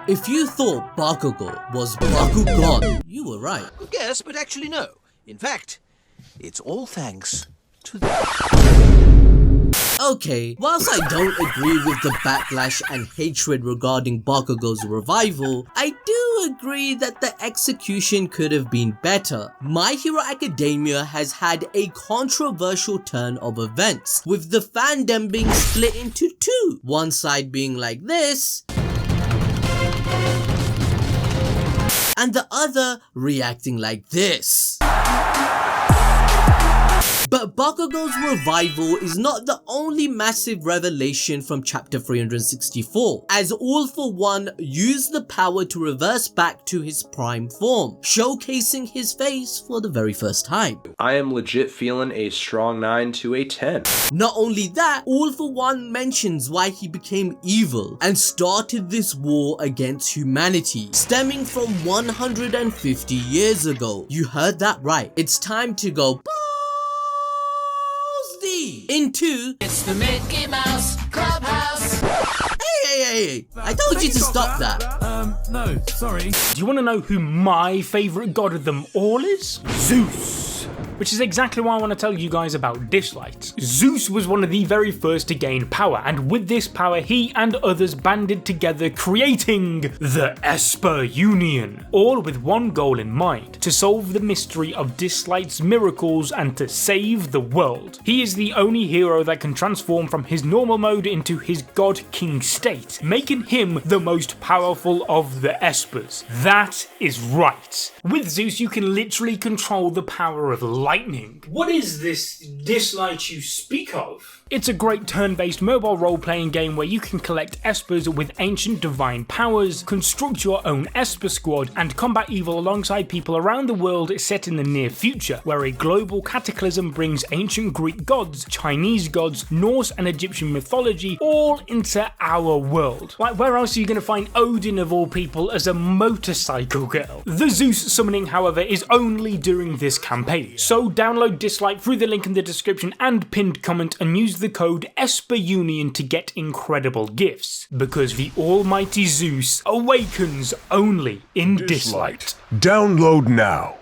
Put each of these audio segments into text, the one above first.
If you thought Bakugo was Bakugan, you were right. Good guess, but actually no. In fact, it's all thanks to that. Okay, whilst I don't agree with the backlash and hatred regarding Bakugo's revival, I do agree that the execution could have been better. My Hero Academia has had a controversial turn of events, with the fandom being split into two. One side being like this, and the other reacting like this. But Bakugo's revival is not the only massive revelation from chapter 364, as All For One used the power to reverse back to his prime form, showcasing his face for the very first time. I am legit feeling a strong 9 to a 10. Not only that, All For One mentions why he became evil and started this war against humanity, stemming from 150 years ago. You heard that right. It's time to go into It's the Mickey Mouse Clubhouse. Hey, I told you to stop that. No, sorry. Do you want to know who my favourite god of them all is? Zeus. Which is exactly why I want to tell you guys about Dislight. Zeus was one of the very first to gain power, and with this power he and others banded together, creating the Esper Union, all with one goal in mind: to solve the mystery of Dislight's miracles and to save the world. He is the only hero that can transform from his normal mode into his god king state, making him the most powerful of the Espers. That is right. With Zeus you can literally control the power of lightning. What is this Dislight you speak of? It's a great turn-based mobile role-playing game where you can collect Espers with ancient divine powers, construct your own Esper squad, and combat evil alongside people around the world set in the near future, where a global cataclysm brings ancient Greek gods, Chinese gods, Norse and Egyptian mythology all into our world. Like, where else are you going to find Odin of all people as a motorcycle girl? The Zeus summoning, however, is only during this campaign, so download Dislight through the link in the description and pinned comment and use the code ESPERUNION to get incredible gifts, because the almighty Zeus awakens only in Dislight. Download now.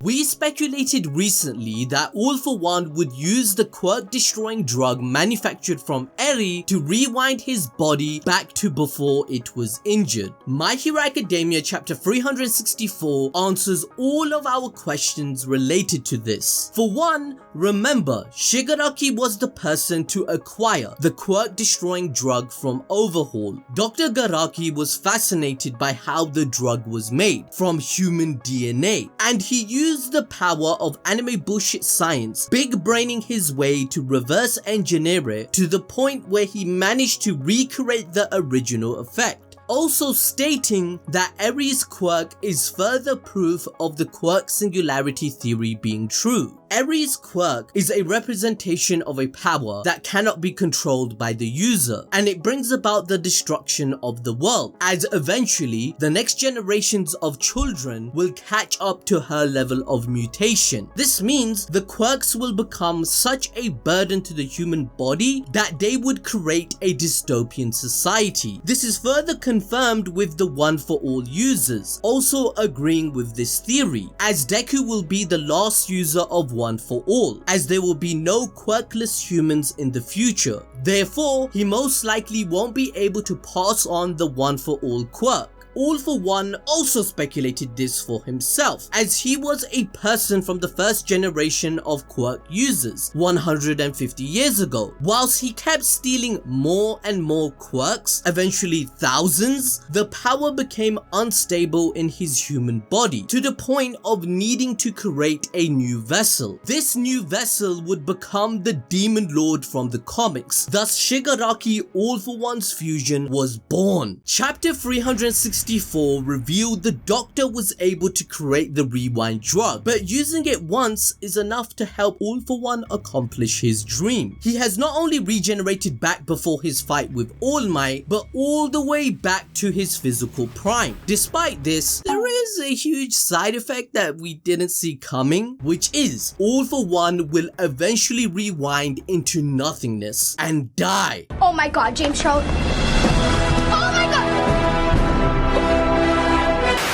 We speculated recently that All For One would use the quirk-destroying drug manufactured from Eri to rewind his body back to before it was injured. My Hero Academia chapter 364 answers all of our questions related to this. For one, remember, Shigaraki was the person to acquire the quirk-destroying drug from Overhaul. Dr Garaki was fascinated by how the drug was made from human DNA, and he used the power of anime bullshit science, big braining his way to reverse engineer it to the point where he managed to recreate the original effect. Also stating that Eri's quirk is further proof of the quirk singularity theory being true. Eri's quirk is a representation of a power that cannot be controlled by the user, and it brings about the destruction of the world, as eventually the next generations of children will catch up to her level of mutation. This means the quirks will become such a burden to the human body that they would create a dystopian society. This is further confirmed with the One For All users also agreeing with this theory, as Deku will be the last user of One For All, as there will be no quirkless humans in the future. Therefore, he most likely won't be able to pass on the One For All quirk. All For One also speculated this for himself, as he was a person from the first generation of quirk users 150 years ago. Whilst he kept stealing more and more quirks, eventually thousands, the power became unstable in his human body to the point of needing to create a new vessel. This new vessel would become the Demon Lord from the comics. Thus Shigaraki All For One's fusion was born. Chapter 364 revealed the Doctor was able to create the rewind drug, but using it once is enough to help All For One accomplish his dream. He has not only regenerated back before his fight with All Might, but all the way back to his physical prime. Despite this, there is a huge side effect that we didn't see coming, which is All For One will eventually rewind into nothingness and die. Oh my god, James Trout. Oh my god!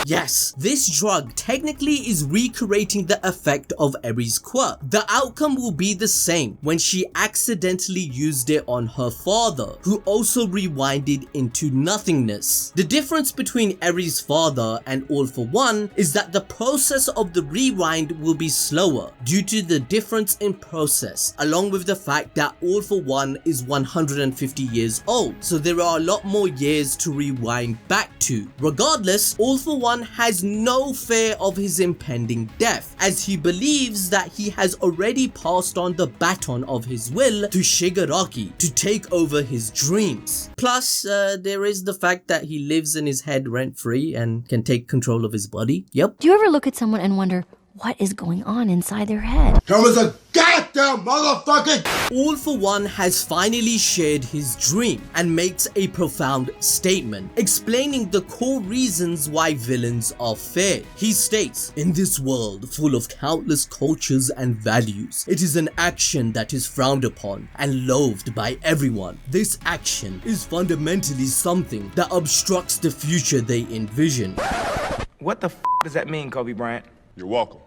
Yes, this drug technically is recreating the effect of Eri's quirk. The outcome will be the same when she accidentally used it on her father, who also rewinded into nothingness. The difference between Eri's father and All For One is that the process of the rewind will be slower due to the difference in process, along with the fact that All For One is 150 years old, so there are a lot more years to rewind back to. Regardless, All For One has no fear of his impending death, as he believes that he has already passed on the baton of his will to Shigaraki to take over his dreams. Plus, there is the fact that he lives in his head rent-free and can take control of his body. Yep. Do you ever look at someone and wonder what is going on inside their head? Tell us a goddamn motherfucker! All For One has finally shared his dream and makes a profound statement, explaining the core reasons why villains are feared. He states, "In this world full of countless cultures and values, it is an action that is frowned upon and loathed by everyone. This action is fundamentally something that obstructs the future they envision." What the f does that mean, Kobe Bryant? You're welcome.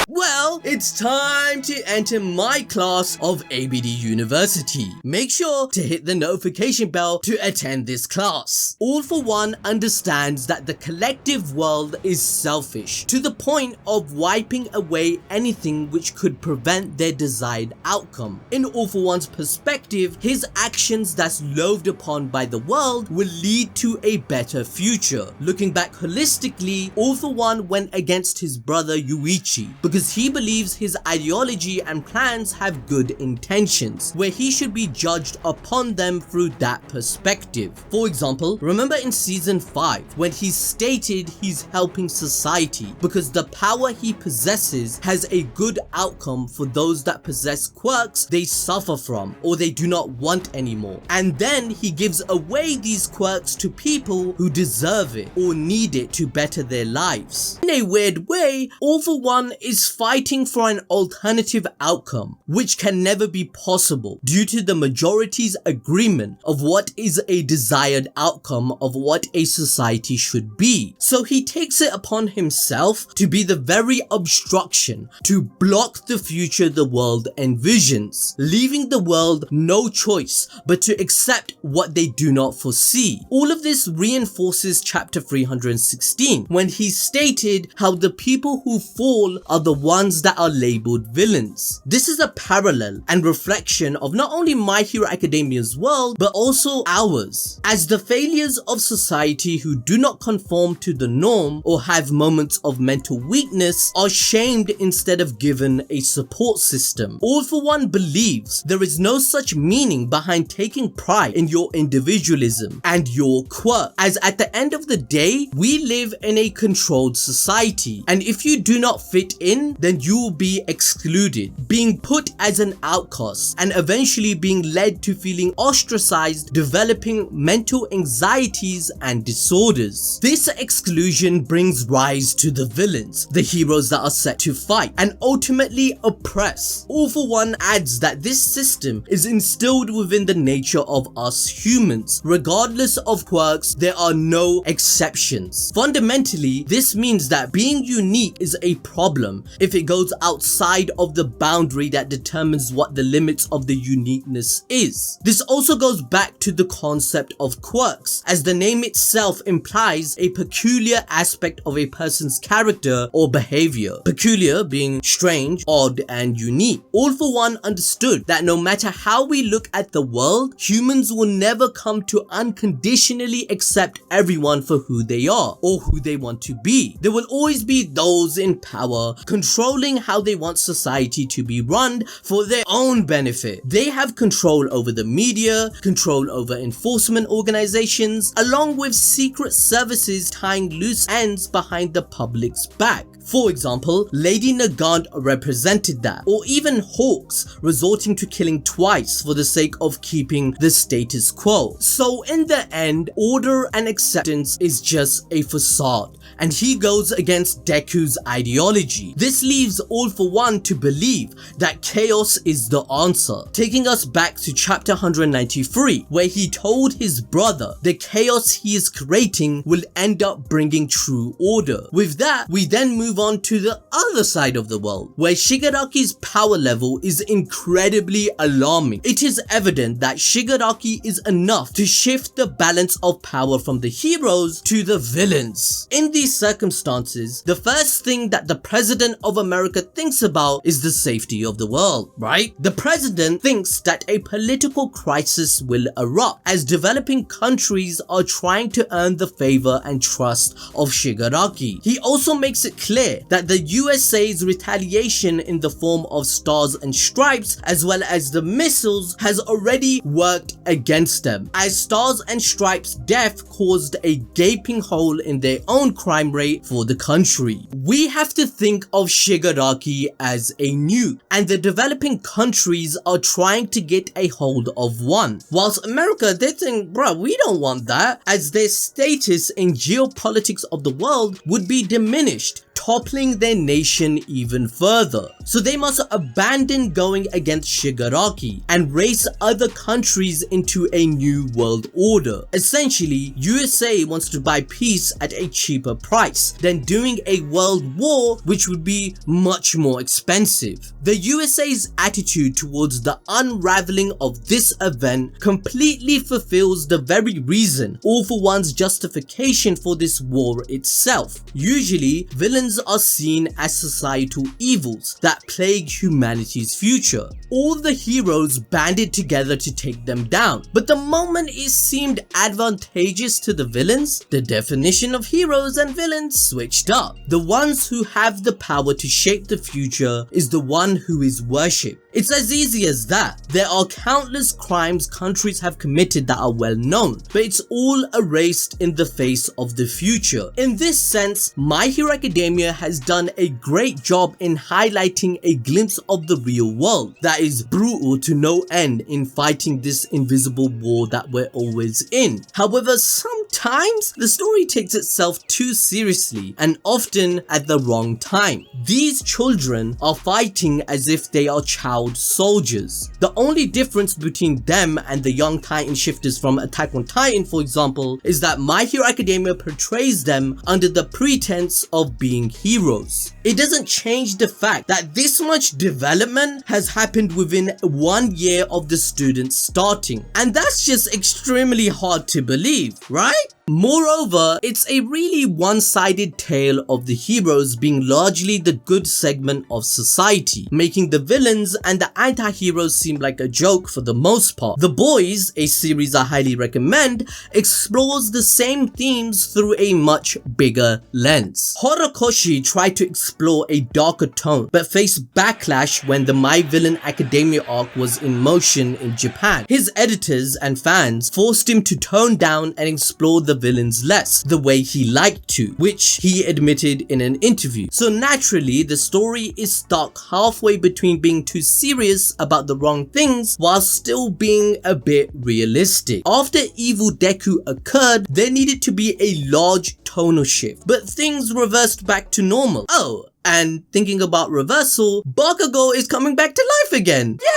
Well, it's time to enter my class of ABD University. Make sure to hit the notification bell to attend this class. All For One understands that the collective world is selfish to the point of wiping away anything which could prevent their desired outcome. In All For One's perspective, his actions that's loathed upon by the world will lead to a better future. Looking back holistically, All For One went against his brother Yuichi because he believes his ideology and plans have good intentions, where he should be judged upon them through that perspective. For example, remember in season 5 when he stated he's helping society because the power he possesses has a good outcome for those that possess quirks they suffer from or they do not want anymore, and then he gives away these quirks to people who deserve it or need it to better their lives. In a weird way, All For One is fighting for an alternative outcome, which can never be possible due to the majority's agreement of what is a desired outcome of what a society should be. So he takes it upon himself to be the very obstruction to block the future the world envisions, leaving the world no choice but to accept what they do not foresee. All of this reinforces chapter 316 when he stated how the people who fall are the ones that are labeled villains. This is a parallel and reflection of not only My Hero Academia's world but also ours, as the failures of society who do not conform to the norm or have moments of mental weakness are shamed instead of given a support system. All For One believes there is no such meaning behind taking pride in your individualism and your quirk, as at the end of the day we live in a controlled society, and if you do not fit in, then you will be excluded, being put as an outcast, and eventually being led to feeling ostracized, developing mental anxieties and disorders. This exclusion brings rise to the villains, the heroes that are set to fight and ultimately oppress. All For One adds that this system is instilled within the nature of us humans. Regardless of quirks, there are no exceptions. Fundamentally, this means that being unique is a problem if it goes outside of the boundary that determines what the limits of the uniqueness is. This also goes back to the concept of quirks, as the name itself implies a peculiar aspect of a person's character or behavior. Peculiar being strange, odd, and unique. All For One understood that no matter how we look at the world, humans will never come to unconditionally accept everyone for who they are or who they want to be. There will always be those in power controlling how they want society to be run for their own benefit. They have control over the media, control over enforcement organizations, along with secret services tying loose ends behind the public's back. For example, Lady Nagant represented that, or even Hawks resorting to killing twice for the sake of keeping the status quo. So in the end, order and acceptance is just a facade, and he goes against Deku's ideology. This leaves All For One to believe that chaos is the answer, taking us back to chapter 193, where he told his brother the chaos he is creating will end up bringing true order. With that, we then move on to the other side of the world, where Shigaraki's power level is incredibly alarming. It is evident that Shigaraki is enough to shift the balance of power from the heroes to the villains. In these circumstances, the first thing that the President of America thinks about is the safety of the world, right? The President thinks that a political crisis will erupt as developing countries are trying to earn the favor and trust of Shigaraki. He also makes it clear that the USA's retaliation in the form of stars and stripes, as well as the missiles, has already worked against them, as stars and stripes' death caused a gaping hole in their own crime rate for the country. We have to think of Shigaraki as a nuke, and the developing countries are trying to get a hold of one. Whilst America, they think, bruh, we don't want that, as their status in geopolitics of the world would be diminished, toppling their nation even further. So they must abandon going against Shigaraki and race other countries into a new world order. Essentially, USA wants to buy peace at a cheaper price than doing a world war, which would be much more expensive. The USA's attitude towards the unraveling of this event completely fulfills the very reason All For One's justification for this war itself. Usually, villains are seen as societal evils that plague humanity's future. All the heroes banded together to take them down, but the moment it seemed advantageous to the villains, the definition of heroes and villains switched up. The ones who have the power to shape the future is the one who is worshipped. It's as easy as that. There are countless crimes countries have committed that are well known, but it's all erased in the face of the future. In this sense, My Hero Academia has done a great job in highlighting a glimpse of the real world that is brutal to no end in fighting this invisible war that we're always in. However, sometimes the story takes itself too seriously and often at the wrong time. These children are fighting as if they are child soldiers. The only difference between them and the young Titan shifters from Attack on Titan, for example, is that My Hero Academia portrays them under the pretense of being heroes. It doesn't change the fact that this much development has happened within 1 year of the students starting, and that's just extremely hard to believe, right? Moreover, it's a really one-sided tale of the heroes being largely the good segment of society, making the villains and the anti-heroes seem like a joke for the most part. The Boys, a series I highly recommend, explores the same themes through a much bigger lens. Horikoshi tried to explore a darker tone, but faced backlash when the My Villain Academia arc was in motion in Japan. His editors and fans forced him to tone down and explore the villains less, the way he liked to, which he admitted in an interview. So naturally, the story is stuck halfway between being too serious about the wrong things while still being a bit realistic. After Evil Deku occurred, there needed to be a large tonal shift, but things reversed back to normal. Oh, and thinking about reversal, Bakugo is coming back to life again. Yay!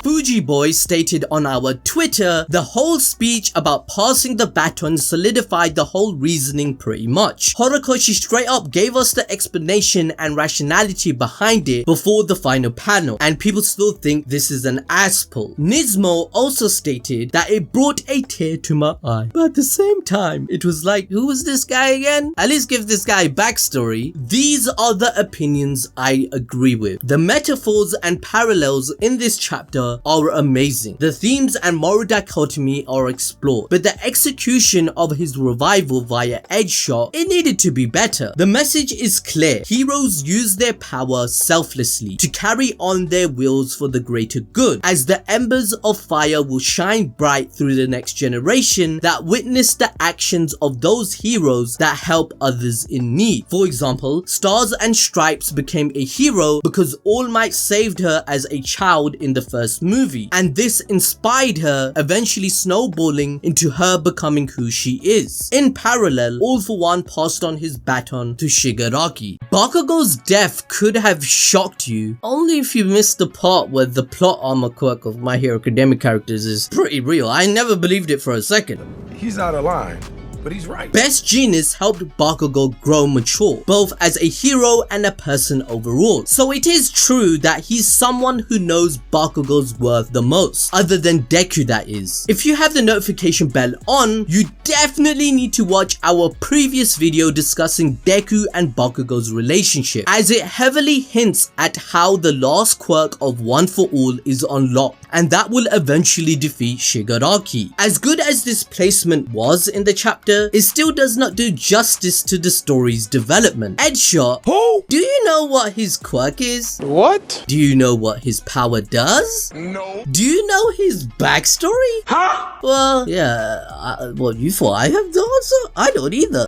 Fuji Boy stated on our Twitter, the whole speech about passing the baton solidified the whole reasoning pretty much. Horikoshi straight up gave us the explanation and rationality behind it before the final panel, and people still think this is an ass pull. Nismo also stated that it brought a tear to my eye, but at the same time, it was like, who was this guy again? At least give this guy backstory. These are the opinions I agree with. The metaphors and parallels in this chapter power are amazing. The themes and moral dichotomy are explored, but the execution of his revival via edge shot, it needed to be better. The message is clear. Heroes use their power selflessly to carry on their wills for the greater good, as the embers of fire will shine bright through the next generation that witness the actions of those heroes that help others in need. For example, Stars and Stripes became a hero because All Might saved her as a child in the first movie, and this inspired her, eventually snowballing into her becoming who she is. In parallel, All For One passed on his baton to Shigaraki. Bakugo's death could have shocked you, only if you missed the part where the plot armor quirk of My Hero Academia characters is pretty real. I never believed it for a second. He's out of line, but he's right. Best Genius helped Bakugo grow mature, both as a hero and a person overall. So it is true that he's someone who knows Bakugo's worth the most, other than Deku that is. If you have the notification bell on, you definitely need to watch our previous video discussing Deku and Bakugo's relationship, as it heavily hints at how the last quirk of One For All is unlocked, and that will eventually defeat Shigaraki. As good as this placement was in the chapter, it still does not do justice to the story's development. Edgeshot, Who? do you know what his quirk is? What? Do you know what his power does? No. Do you know his backstory? Huh? Well, yeah, well, you thought I have the answer? I don't either.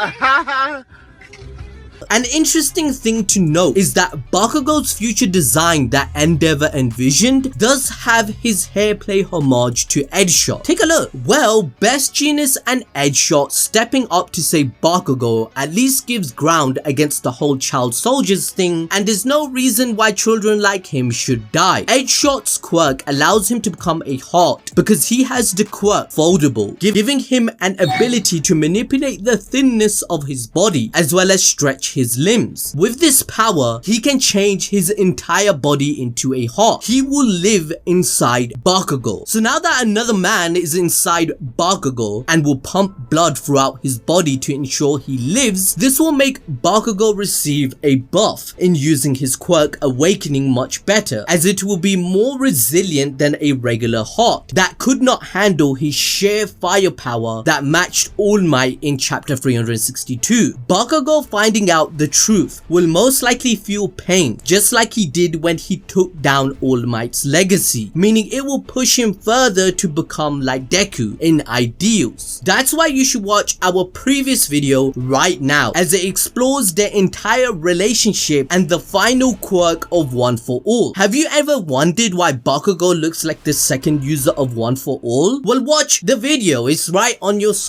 An interesting thing to note is that Bakugo's future design that Endeavor envisioned does have his hairplay homage to Edgeshot. Take a look. Well, Best Genius and Edgeshot stepping up to save Bakugo at least gives ground against the whole child soldiers thing, and there's no reason why children like him should die. Edgeshot's quirk allows him to become a heart because he has the quirk foldable, giving him an ability to manipulate the thinness of his body as well as stretch his limbs. With this power, he can change his entire body into a heart. He will live inside Bakugo. So now that another man is inside Bakugo and will pump blood throughout his body to ensure he lives, this will make Bakugo receive a buff in using his quirk Awakening much better, as it will be more resilient than a regular heart that could not handle his sheer firepower that matched All Might in chapter 362. Bakugo finding out the truth will most likely feel pain, just like he did when he took down All Might's legacy, meaning it will push him further to become like Deku in ideals. That's why you should watch our previous video right now, as it explores their entire relationship and the final quirk of One For All. Have you ever wondered why Bakugo looks like the second user of One For All? Well, watch the video, it's right on your screen.